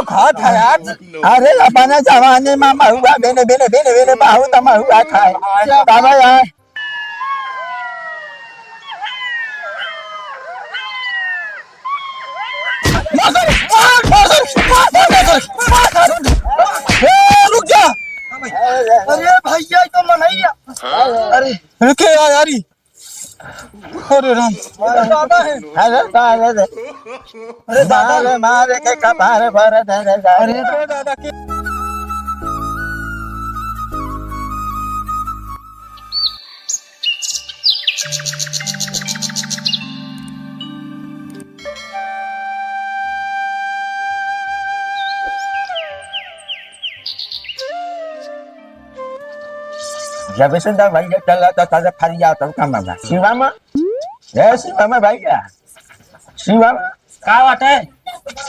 खात है यार। अरे अपने जवानी में महुआ बेने बेने बेने बेने बहुत महुआ खाए बाबा यार। रुक जा। अरे भैया तो मनैया। अरे रुके यार। अरे राम दादा है। अरे दादा मारे के कपार भर दे। अरे दादा के जब से दा भैया चला तो ताजा फरिया तो कम बाबा शिवा में जय शिवा में भैया शिवा का बात है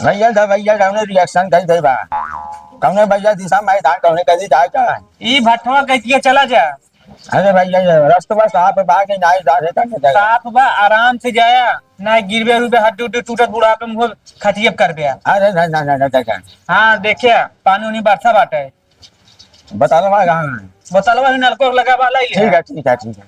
भैया दा भैया कौने रिएक्शन कर दे बा कौने भैया दिशा में था कौने कदी जाता है ई भट्टवा कहती है चला जा। अरे भैया रास्ता साफ बागे नहीं जा रहे तक साफ बा आराम से जाया ना गिरबे रुबे हड्डी उड्डी टूटत बुढ़ापे में खटियब कर दिया। अरे नहीं हाँ देखिए पानी उनी बरसा बाटे बता लो कहाँ बोतलवा ही नलको लगा वाला ही ठीक है ठीक है ठीक है।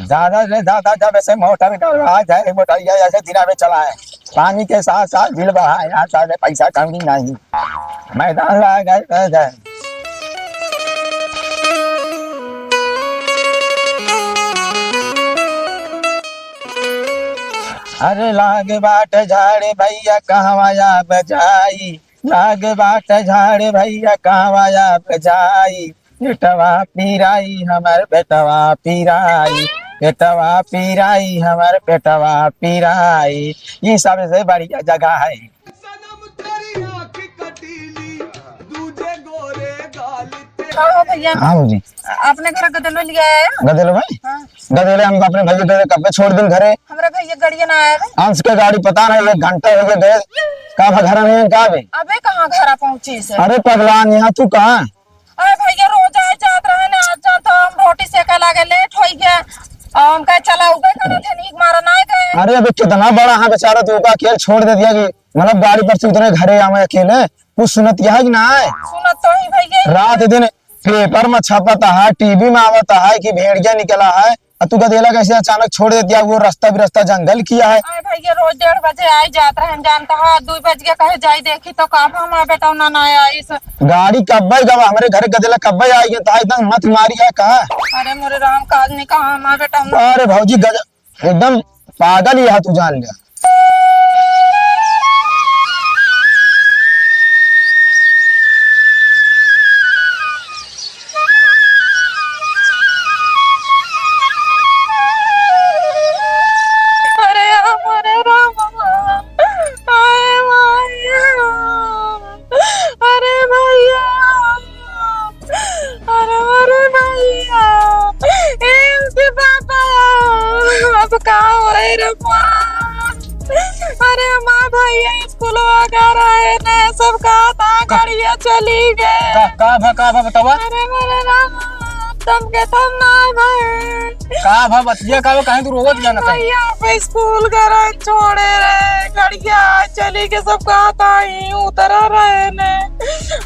ज्यादा से ज्यादा जब ऐसे मोटर आ जाए मोटरिया ऐसे दिना में चला है पानी के साथ साथ बिल बढ़ा यहाँ सारे पैसा कमी नहीं मैदान लगा गए जाए। अरे लाग बाट झाड़े भैया कहवाया बजाई लाग बाट झाड़े भैया कहवाया बजाई बेटवा पीराई हमार बेटवा पीराई बेटवा पीराई हमार बेटवा पीराई ये सबसे बढ़िया जगह है। भैया हाँ जी आपने घर गदलो लिया है? गदेलो भाई हाँ। गदेले हम अपने भैया दे कब छोड़ दिन घरे हमारा भैया गाड़िया ना आया है? अंश के गाड़ी पता नहीं 1 घंटा हो गए का घर में का बे अबे कहाँ घर पहुंची से? अरे पगलान यहाँ तू कहाँ अरे भैया रोज आए जात रहे ना आज जात हम रोटी सेका लागे लेट हो गया हम कहे चला उगे कने धनीक मारा ना गए। अरे अबे कितना बड़ा है बेचारा तू का खेल छोड़ दे दिया कि मतलब गाड़ी पर से उतरे घरे आवे अकेले कुछ सुनत है कि ना है सुनत तो ही भैया रात दिन पेपर में छपता है टीवी में आवता है कि भेड़िया निकला है और तू गदेला कैसे अचानक छोड़ दे दिया वो रास्ता भी रास्ता जंगल किया है। अरे भैया रोज 1:30 बजे आए जात रहे हम जानता है 2 बज के कहे जाई देखी तो काफ हमारा बेटा ना ना आया इस। गाड़ी कब गवा हमारे घर गदेला कब आई तो एकदम मत मारी है कहा। अरे मोरे राम काज नहीं कहा हमारा बेटा अरे भौजी एकदम पागल ही है तू जान लिया। अरे माँ भैया स्कूल वगैरह है ना सब कहा गाड़ियाँ चली गए का बतावा अरे मेरे राम तम के तम ना भाई का बतिया का कहीं तू रोवत जाना था भैया पे स्कूल घर छोड़े रहे गाड़ियाँ चली के सब कहा था ही उतर रहे ने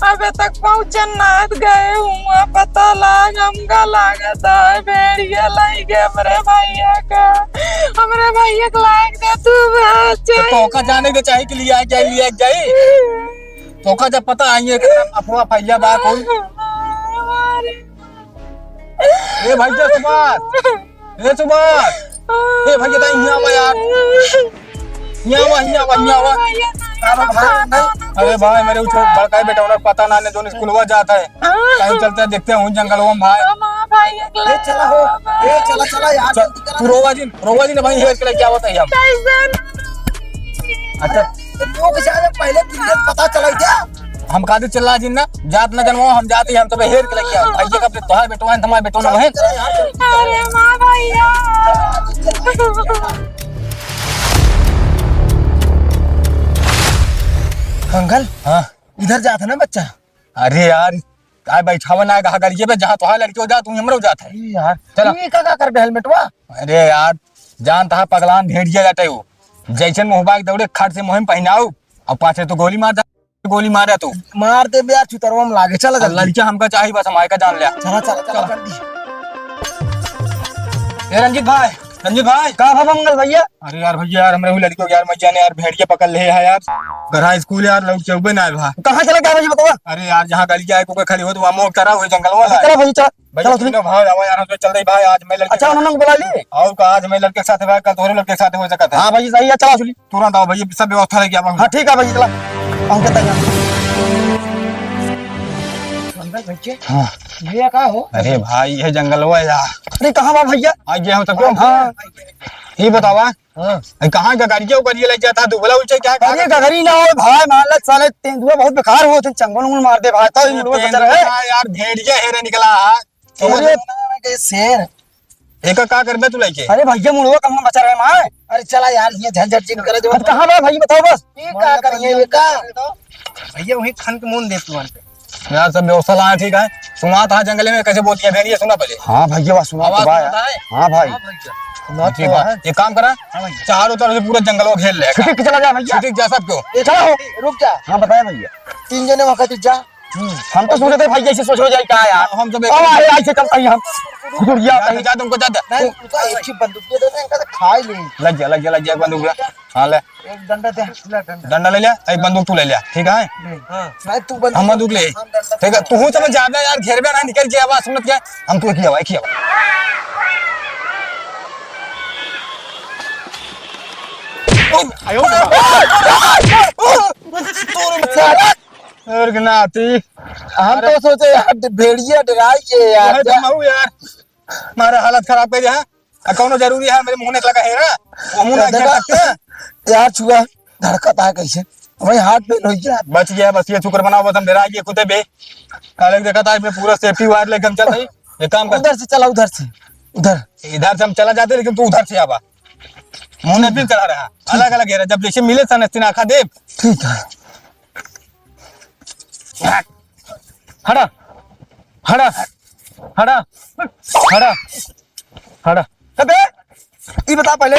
अबे तक पहुँचन नाथ गए हुआ पता लाग हमका लागत है भेड़िया लाई गए हमारे भैया का हमारे भैया को लाग दे तू तो का जाने के चाहे के लिए लिया जाए तो का जब पता आइए अफवाह फैलिया बा कोई ए भैया सुभाष ए भैया ता यहाँ आवा यार यहाँ आवा अरे भाई मेरे बड़का बेटा उन्हें पता ना दोनों स्कूल जाता है कहीं चलते हैं देखते हैं जंगल भाई चला यार तू रोवा जी ने भाई हेर के लिए क्या होता है अच्छा पहले पता चला क्या हम कादे चला जी ना जात न जनवा हम जाते हम तो हेर के लगे भैया का तोहार बेटवा है तुम्हारे बेटवा है अरे मां भैया अंकल हाँ इधर जाता ना बच्चा। अरे यार काय बैठावा ना कहा गाड़िए पे जहाँ तोहार लड़की हो जा तू हमरो जाता है यार चला ये का कर हेलमेटवा। अरे यार जानता है पगलान भेड़िया जाते हो जैसन मुहबा दौड़े खाट से मुहिम पहनाओ अब पाछे तो गोली मार गोली मारे तू मार दे यार चुतरवा में लागे चला जल्दी लड़किया हमका चाहिए बस हमारे का जान लिया। चला चला चला जल्दी। ए रंजीत भाई कहाँ भाभा मंगल भैया? अरे यार भैया यार हमारे लड़की को यार मैया ने यार भेड़िया पकड़ ले है यार घर स्कूल यार लौट चौबे ना भा। कहाँ चला क्या भैया बताओ? अरे यार जहाँ गली आए कोई खड़ी हो तो वहाँ मोक करा हुए जंगल वाला चला भैया चला भैया तीनों भाई आओ यार हम चल रही भाई आज मैं लड़के अच्छा उन्होंने बुला ली और का आज मैं लड़के के साथ भाई कल तोरे लड़के के साथ हो सकता है। हाँ भैया सही है चला सुनी तुरंत आओ भैया सब व्यवस्था लेके आओ। हाँ ठीक है भैया चला पंखे तक हाँ भैया कहाँ हो? अरे भाई ये जंगल हुआ यार अरे कहाँ बा भैया? आज हम सबको हाँ ये बतावा कहाँ का गाड़ी करिए लग जाता दुबला उल्टे क्या अरे गगरी ना हो भाई मान लग साले तेंदुआ बहुत बेकार हो थे चंगल उंगल मार दे भाई तो इन लोगों का चल रहा है यार भेड़िया हेरे निकला अरे के शेर एक का करबे तू लेके। अरे भैया मुड़वा कहाँ बचा रहे मां? अरे चला यार ये झंझट चिन करे जो कहाँ बा भाई बताओ बस ये का करिए ये का भैया वही खन के मुंह दे तू यार सब व्यवस्था ला ठीक है सुना था जंगल में कैसे बोलती है भेड़िया सुना पहले। हाँ भैया बस सुना तो भाई हाँ भाई ठीक है एक काम करा चारों तरफ से पूरा जंगल को घेर ले चला जा भैया ठीक जा सब क्यों चलो रुक जा। हाँ बताया भैया 3 जने वक्त जा हम तो सोचे थे भाई ऐसे सोच हो जाए क्या यार हम सब ऐसे चलता ही हम खुद गया कहीं जा तुमको जा नहीं तू तो एक ही बंदूक दे दे इनका तो खा ही ले लग जा बंदूक हाँ ले एक डंडा दे डंडा ले लिया एक बंदूक तू ले लिया ठीक है नहीं तू बंदूक हम बंदूक ले ठीक है तू समझ ज्यादा यार घेर में ना निकल के आवाज सुनत क्या हम तो एक ही और गनाती हम तो सोचे यार भेड़िया डराई यार यार हमारा हालत खराब कर दिया कौन जरूरी है मेरे मुंह ने लगा है ना वो मुंह ना घेर सकते हैं यार छुआ धड़कता है कैसे वही हाथ पे लोई गया बच गया बस ये शुक्र बनाओ बस हम डरा गए खुदे बे काले देखा था इसमें पूरा सेफ्टी वायर लेके हम चल रहे ये काम कर उधर से चला उधर से इधर से हम चला जाते लेकिन तू उधर से आवा मुंह ने भी चला रहा अलग अलग घेरा जब जैसे मिले सन आखा दे ठीक है हड़ा हड़ा हड़ा हड़ा हड़ा अबे ये बता पहले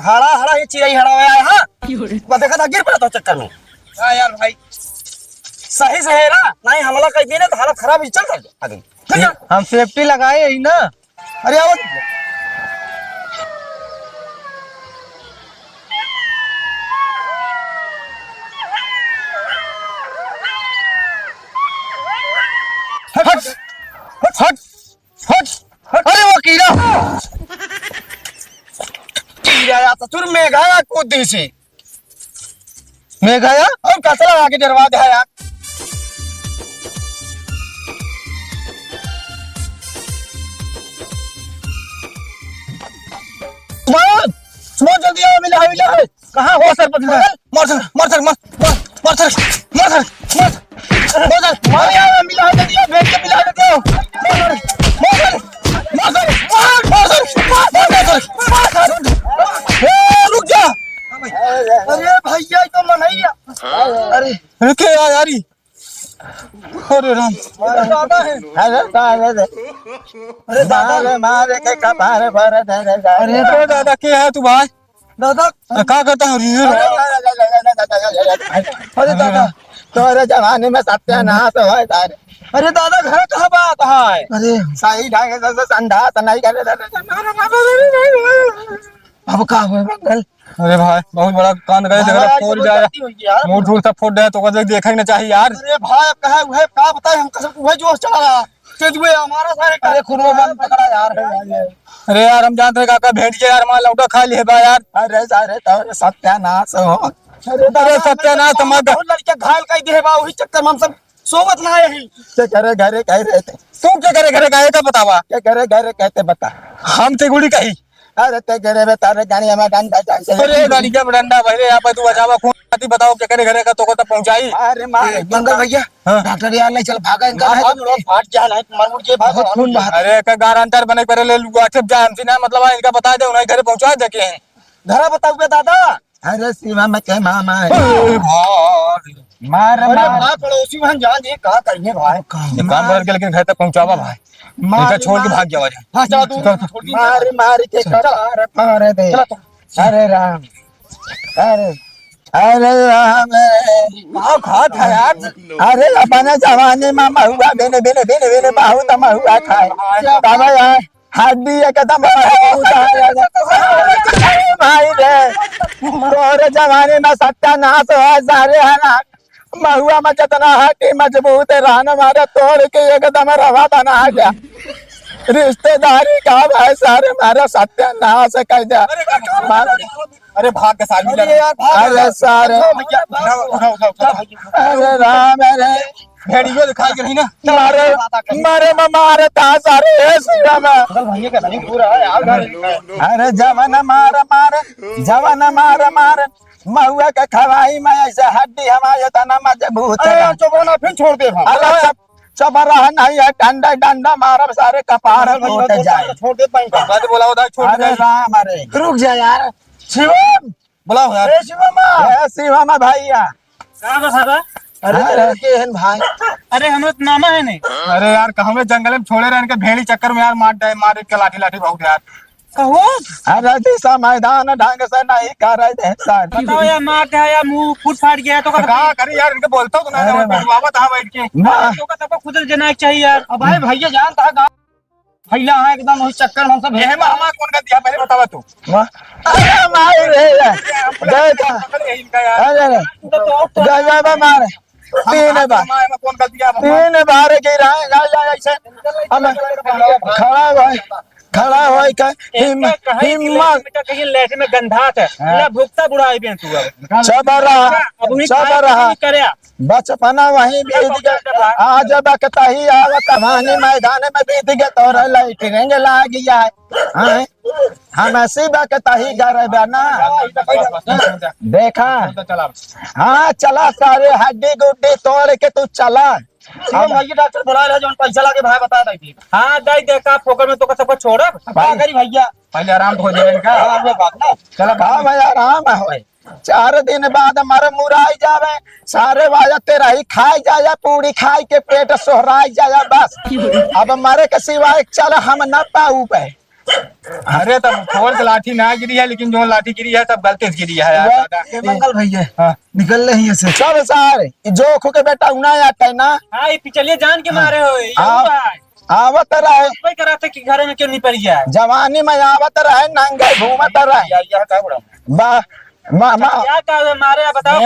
हड़ा ये चिड़ै हड़ा हुआ है हां देखा था गिर पड़ा था चक्कर में। हां यार भाई सही से है ना नहीं हमला कर दिए ना तो हालत खराब ही चल आगे हम सेफ्टी लगाए ही ना। अरे आओ हट हट हट अरे वो कीड़ा कीड़ा आता तुर में गया कूद दी से मैं गया और कसरा आगे डरवा दे यार सुमन जल्दी आओ मिला है कहां हो सर पकड़ मर यार मिला जल्दी बैठ के मिला देते हो रुक जा अरे भैया तो मनैया अरे रुके यार अरे राम दादा है अरे दादा मारे के कपार भर अरे तो दादा के है तू भाई दादा क्या करता है अरे दादा तोरे जमाने में सत्यानाश हो तारे अरे दादा घर कहाँ बात है अरे सही ढंग से संडास नहीं करे अब का हुआ मंगल अरे भाई बहुत बड़ा कांड करे देख रहा फोड़ जाया मुंह धूल सब फोड़ दे तो कदे देखा ही ना चाहिए यार। अरे भाई अब कहा हुआ का बताए हम कसम वही जोश चला रहा तेजुए हमारा सारे अरे खुनवा बंद पकड़ा यार अरे यार हम जानते हैं काका भेड़ के यार मां लौटा खा लिए बा यार अरे सारे तोरे सत्यानाश हो अरे सत्यानाश मत लड़के घायल कर दे बा वही चक्कर में हम सब सोवत ना है क्या करे घरे कह रहे थे तू क्या करे घरे का बतावा क्या करे घरे कहते बता हम ते गुड़ी कही अरे ते घरे में तारे गाड़ी में डंडा चाहिए अरे गाड़ी क्या डंडा भाई रे यहाँ पे तू बचावा खून आती बताओ क्या करे घरे का तो तक पहुंचाई। अरे मार मंगल भैया डॉक्टर यार नहीं चल भागा इनका फाट जा नहीं मर मुड़ के भागो खून बहा अरे का गारंटर बने पर ले लूगा सब जा हमसे ना मतलब इनका बता दे उन्हें घरे पहुंचा दे के घरा बताओ बे दादा अरे सीमा में के मामा है मार मार पड़ोसी वहां जान दे कहां करिए भाई काम कर के लेकिन घर तक पहुंचावा भाई इनका छोड़ के भाग गया हां चलो तू मार मार के कर मार दे अरे राम अरे अरे राम रे खात है यार। अरे अपने जवानी में महुआ बिन बिन बिन बिन बहुत महुआ खाए तब यार हड्डी एकदम भाई रे तोरे जवानी में सत्यानाश हो सारे है ना महुआ में जितना हड्डी मजबूत है रहने वाले तोड़ के एकदम रवा बना गया रिश्तेदारी का भाई सारे मारा सत्यानाश कर दिया अरे भाग के साल अरे सारे अरे राम रे भेड़ियो दिखाई गई ना मारे मारे मारे था सारे शिवा में भैया का नहीं पूरा है यार। अरे जवान मार मार जवान मार मार महुआ के खवाई में ऐसे हड्डी हमारे तना मजबूत है चौबना फिर छोड़ दे भाई। अरे सब सब रहा नहीं है डंडा डंडा मारब सारे कपार फूट जाए छोड़ दे पाई बात बोला होता छोड़ अरे दे। राम अरे रुक जा यार शिवम बोला यार। ए शिवम भैया कहाँ बस है? अरे केहन भाई अरे हम लोग मामा है नहीं अरे यार हमें जंगल में छोड़े रहे इनके भेड़ी चक्कर में यार मार के लाठी लाठी बहुत यार। कहो अरे दिशा मैदान ढंग से नहीं कर रहे सर बताओ या मार है या मुंह फूट फाट गया है तो कहा करी यार इनके बोलता हूँ तो अरे ना बाबा था बैठ के तो का सबको खुद जना चाहिए यार। अब भाई भैया जानता है गाँव फैला है एकदम उस चक्कर में हम सब ये मामा कौन का दिया पहले बतावा तू। अरे मार रे देखा इनका यार अरे जय बाबा मार तीन बार कौन का दिया तीन बार गिरा ऐसे हम खड़ा हो का हिम्मत कहीं लेट में गंधात है ना भुगता बुढ़ा है तू अब सब रहा करे बचपना वहीं बीत गया आज बकता ही आवत कहानी मैदान में बीत गया तोरा लाइटिंग लाग गया है हम ऐसी बकता ही गर बना देखा चला हाँ चला सारे हड्डी गुड्डी तोड़ के तू चला भैया डॉक्टर बुला रहे जो पैसा लाके भाई बता दी। हाँ दाई देखा फोकर में तो सबको छोड़ा करी भैया पहले आराम हो जाए इनका। चला भाई भाई आराम है 4 दिन बाद हमारे मुराई जावे सारे वाजा तेरा ही खाई जाया पूरी खाई के पेट सोहराई जाया बस अब हमारे के सिवाय चल हम न पाऊ पे। अरे तब फोर लाठी ना गिरी है लेकिन जो लाठी गिरी है सब गलती से गिरी है यार दादा। मंगल भैया हाँ। निकल रही है सब सारे जो खो के बेटा उना आता है ना हाँ ये पिछले जान के मारे हो आवत रहे कोई कराते कि घर में क्यों नहीं पड़ गया जवानी में आवत रहे नंगे घूमत रहे बा मामा क्या कहा मारे बताओ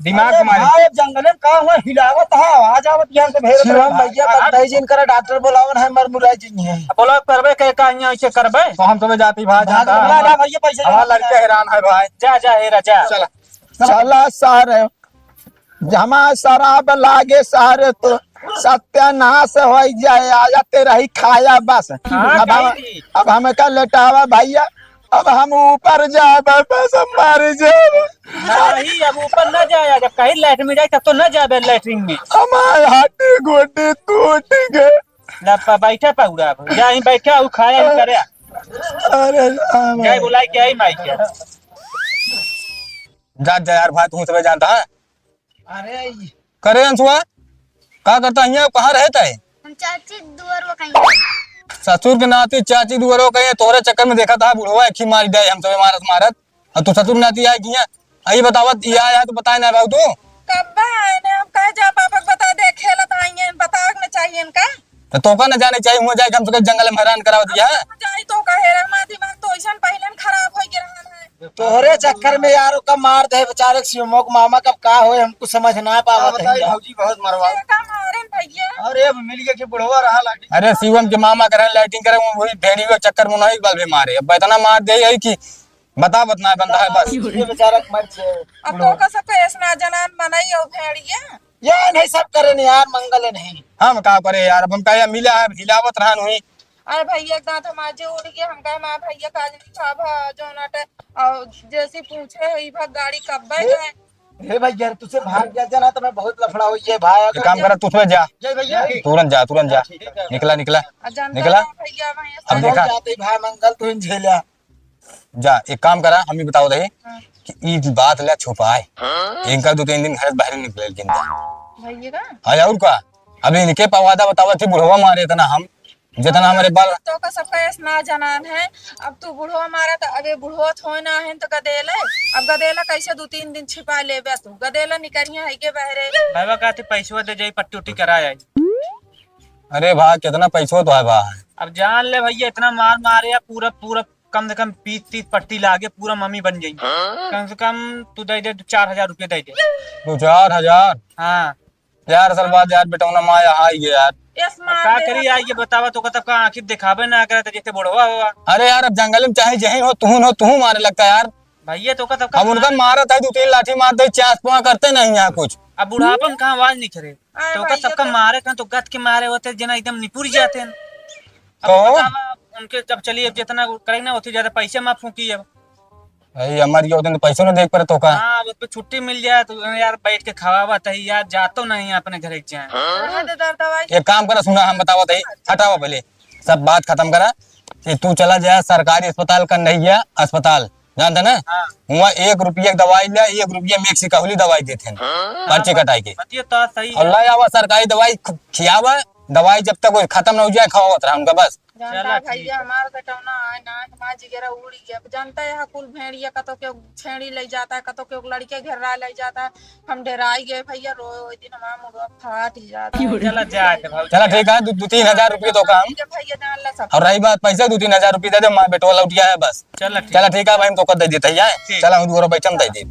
दिमाग तुम्हारे जंगल में का हुआ हिलावत है आवाज आवत यहां से भेड़ शिवम भैया बताई जिन कर डॉक्टर बुलावन है मर मुराई जी है बोलो करबे के का यहाँ ऐसे करबे तो हम तुम्हें जाती भाई जाता भैया पैसे हमारा लड़का हैरान है भाई। जा जा हेरा जा चला चला सारे जमा शराब लागे सारे तो सत्यानाश हो जाए आया तेरा ही खाया बस अब हमें का लेटावा भैया अब हम ऊपर जाए बस मर जाए नहीं अब ऊपर न जाया जब कहीं लैट्रिन में जाए तब तो न जाबे लैट्रिन में हमारे हड्डी गोटी टूट गए बैठा पाउरा जा ही बैठा उ खाया ही करे अरे जाए बुलाई के आई माई के जा यार भाई तू सब जानता है। अरे करे अंशुआ क्या करता है कहाँ रहता है हम चाची दुआर वो कहीं ससुर के नाती चाची दुआरो कहीं तोरे चक्कर में देखा था बुढ़वा एक ही मार दे हम सब मारत और तू ससुर नाती आए किया आई बतावत ये आया तो बताए ना बाबू तू कब आए ने हम कह जा पापा बता दे खेलत आइए बताओ ना चाहिए इनका तो का न जाने चाहिए हुआ जाए हम सब जंगल में हैरान कराव दिया है जाई तो कहे रे मां दिमाग तो ऐसा पहले खराब हो गया है तोहरे चक्कर में यार का मार दे बेचारे शिवमोक मामा कब का हो हमको समझ ना पावत है भौजी बहुत मरवा का मारे भैया अरे अब मिल गया कि बुढ़वा रहा लाठी अरे शिवम के मामा करे लाइटिंग करे वही भेड़ी के चक्कर में नहीं बल भी मारे अब इतना मार दे है कि बता बतना बंदा है बस ये बेचारा मर से अब तो का सब ऐसा जनान मनाई हो भेड़िया ये नहीं सब करे नहीं यार मंगल नहीं हम का करे यार अब हम कहे मिला है हिलावत रहन हुई अरे भैया दांत हमारे उड़ गए हम कहे मां भैया काज नहीं खाबा जो नाटे और जैसे पूछे ई भाग गाड़ी कब गए हे भैया तुझसे भाग गया जना तो मैं बहुत लफड़ा हुई है भाई एक काम कर तू जा जय भैया तुरंत जा निकला निकला निकला भैया अब देखा जाते भाई मंगल तू झेलिया जा एक काम करा हम भी बताओ दही कि ई बात ले छुपाए इनका 2-3 दिन घर बाहर निकले जिंदा भैया का हाँ और का अभी इनके पवादा बतावा थी बुढ़वा मारे तना हम जितना हमारे बाल तो का सबका ना जनान है। अब तू बुढ़ो मारा तो अबे बुढ़ो थोई ना है तो गदेले। अब गदेला कैसे 2-3 दिन छिपा लेबे तू? गदेला निकरिया है के बहरे। बाबा कहते पैसवा दे जाई पट्टी उट्टी करा आई। अरे भाई कितना पैसो तो है भाई। अब जान ले भैया इतना मार मारे पूरा पूरा कम से कम 20-30 पट्टी लागे पूरा मम्मी बन जाई। कम से कम तू दे दे 4,000 रुपये दे दे। 2-4 हजार? हाँ यार असल बात यार बेटा माया आई है यार। का करी आई ये बतावा तो तब का आखिर दिखावे ना करे जैसे बुढ़वा हुआ। अरे यार अब जंगल में चाहे जही हो तू मारे लगता है यार। भैया तो तब अब उनका मारा था 2-3 लाठी मारते चास पुआ करते नहीं यहाँ कुछ। अब बुढ़ापन कहाँ आवाज नहीं करे अरे तो भैया सबका तो- मारे कहाँ तो गद के मारे होते जना एकदम निपुर जाते हैं। अब तो? बतावा उनके जब चलिए अब जितना करेंगे ना उतनी ज्यादा पैसे माफ फूकी अब। भाई हमारी होते तो पैसों ने देख पर तो का। हाँ उस पे छुट्टी मिल जाए तो यार बैठ के खावा था यार जातो नहीं अपने घर जाए। रहे दे दवाई। एक काम करा सुना हम बतावा थे हटावा पहले सब बात खत्म करा कि तू चला जाए सरकारी अस्पताल का नहीं है अस्पताल जानता ना। हाँ। वहाँ 1 रुपया की दवाई ले 1 रुपया मिक्स कहली दवाई देते हैं पर्ची कटाई के। बतियो तो सही और ला आवा सरकारी दवाई खियावा दवाई जब तक खत्म ना हो जाए खावा रहा उनका बस। जानता चला है ठीक भैया हमारा बेटौना है ना हमारा जिगरा उड़ गया। अब जानता है कुल भेड़िया कतो के छेड़ी ले जाता है कतो के लड़के घेरा ले जाता है। हम डराई गए भैया रोए दिन हमारा मुर्गा फाट ही जाता है। चला जाए भाई। चला ठीक है 2-3 हजार रुपये तो काम। ठीक है भैया जान ला सब। और रही बात पैसा 2-3 हजार रुपये दे दे माँ बेटो लौटिया है बस। चला चला ठीक है भाई हम तो कर दे देते हैं ठीक। चला हम दूर बैठम दे दे।